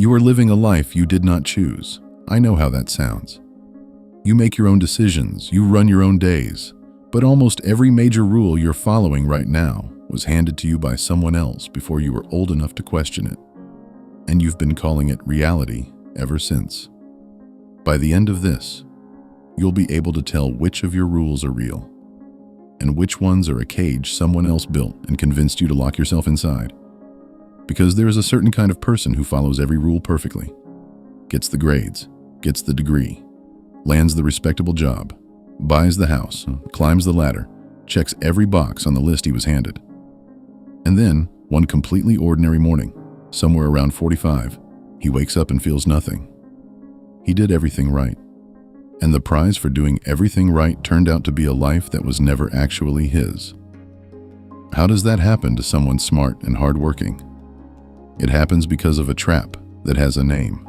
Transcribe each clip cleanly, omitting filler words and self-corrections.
You are living a life you did not choose. I know how that sounds. You make your own decisions, you run your own days, but almost every major rule you're following right now was handed to you by someone else before you were old enough to question it. And you've been calling it reality ever since. By the end of this, you'll be able to tell which of your rules are real and which ones are a cage someone else built and convinced you to lock yourself inside. Because there is a certain kind of person who follows every rule perfectly, gets the grades, gets the degree, lands the respectable job, buys the house, climbs the ladder, checks every box on the list he was handed. And then, one completely ordinary morning, somewhere around 45, he wakes up and feels nothing. He did everything right. And the prize for doing everything right turned out to be a life that was never actually his. How does that happen to someone smart and hardworking? It happens because of a trap that has a name.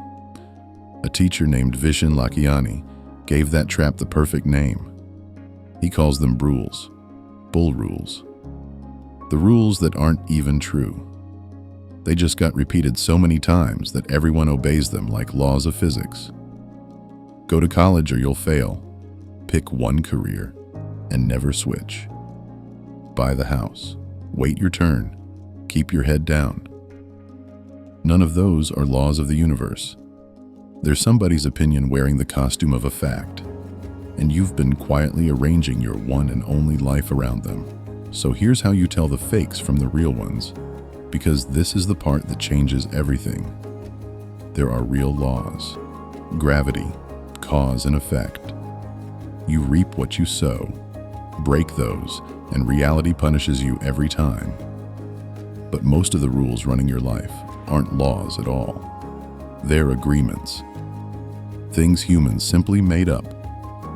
A teacher named Vishen Lakhiani gave that trap the perfect name. He calls them brules, bull rules. The rules that aren't even true. They just got repeated so many times that everyone obeys them like laws of physics. Go to college or you'll fail. Pick one career and never switch. Buy the house. Wait your turn. Keep your head down. None of those are laws of the universe. They're somebody's opinion wearing the costume of a fact, and you've been quietly arranging your one and only life around them. So here's how you tell the fakes from the real ones, because this is the part that changes everything. There are real laws. Gravity, cause and effect. You reap what you sow. Break those, and reality punishes you every time. But most of the rules running your life aren't laws at all. They're agreements. Things humans simply made up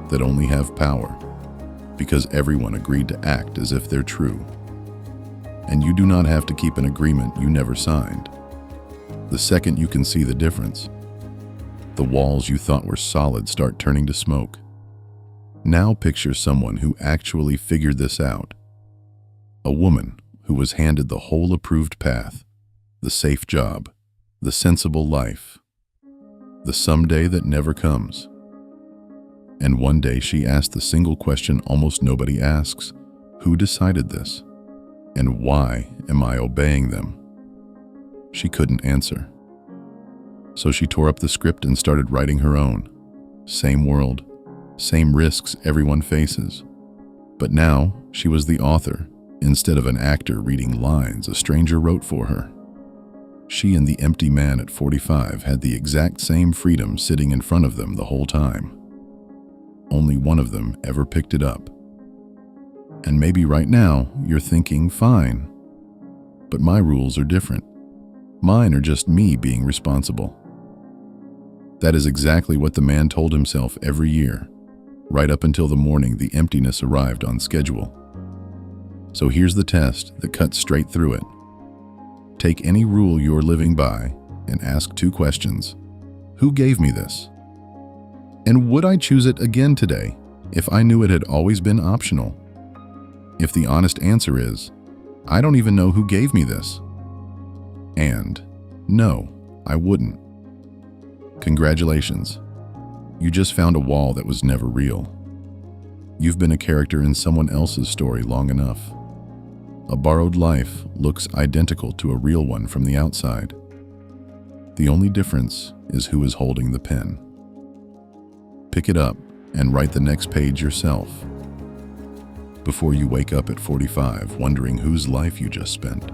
that only have power because everyone agreed to act as if they're true. And you do not have to keep an agreement you never signed. The second you can see the difference, the walls you thought were solid start turning to smoke. Now picture someone who actually figured this out. A woman who was handed the whole approved path, the safe job, the sensible life, the someday that never comes. And one day she asked the single question almost nobody asks: who decided this? And why am I obeying them? She couldn't answer. So she tore up the script and started writing her own. Same world, same risks everyone faces. But now she was the author. Instead of an actor reading lines a stranger wrote for her. She and the empty man at 45 had the exact same freedom sitting in front of them the whole time. Only one of them ever picked it up. And maybe right now you're thinking, fine, but my rules are different. Mine are just me being responsible. That is exactly what the man told himself every year, right up until the morning the emptiness arrived on schedule. So here's the test that cuts straight through it. Take any rule you're living by and ask two questions. Who gave me this? And would I choose it again today if I knew it had always been optional? If the honest answer is, I don't even know who gave me this. And no, I wouldn't. Congratulations. You just found a wall that was never real. You've been a character in someone else's story long enough. A borrowed life looks identical to a real one from the outside. The only difference is who is holding the pen. Pick it up and write the next page yourself before you wake up at 45 wondering whose life you just spent.